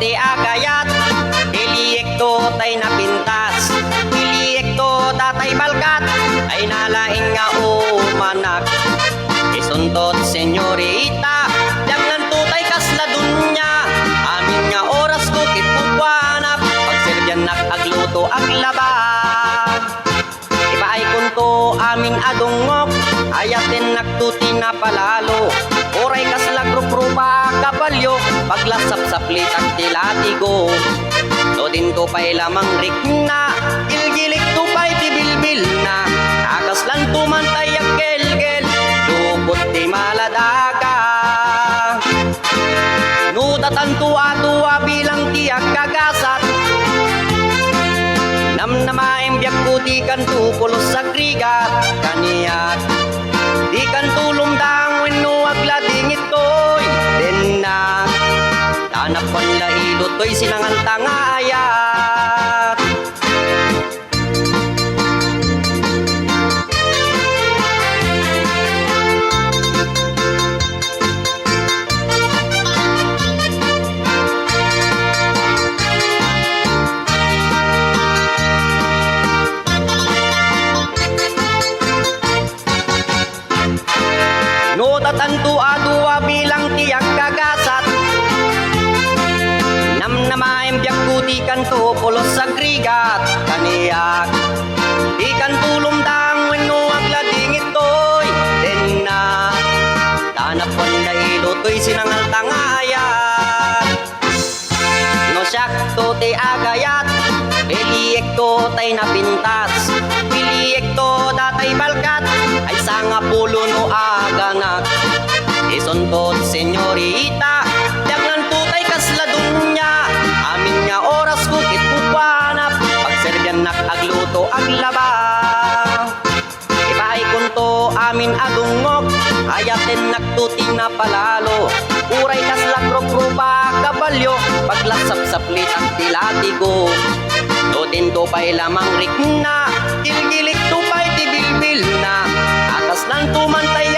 ti agayat, iliyek to tay napintas, iliyek to datay balkat, ay nalaing nga umanak. Isuntot senyorita, dagnan to tay kasla dunya, amin nga oras ko kitpupanap, pagserbian nak agluto aglaba. Ibaay kunto amin adungok, ayatin naktuti na palalo, oray kasla kruprupa kabalyo, paglasap-sap litag tilatigo. To din to pa'y lamang rikna, gilgilik to pa'y tibilbil na, akaslan tumantay ang gelgel, lupot di maladaga. Nudatan tuwa-tuwa bilang tiyak kagasat, namnamaim biyak ko di kan tupulos sa krigat, kaniyak di kan tulumdang wenno aglading ito'y den na tanap kon lailo to'y sinangan tangayat. No tatantu adua bilang tiyak kagasat, namnamaim biyak kuti kan to polos sa krigat, kaniyak di kan tulumdang wenno aglading ito'y den na tanap kon lailo to'y sinangal tangayat. No siyak to ti agayat, piliyek to tay napintas, piliyek to datay balkat, ay sanga pulo no aganak. Isuntot senyorita, dagnan tutay kasla dunya, amin nga oras ko kitpupanap, pagserbian nak agluto aglaba. Ibaay kunto amin adungok, ayatin naktuti na palalo, uray kasla kruprupa kabalyo, paglasap-sap litag tilatigo. Tutin to pa'y lamang rikna, gilgilik to pa'y tibilbil na, akas lang tumantay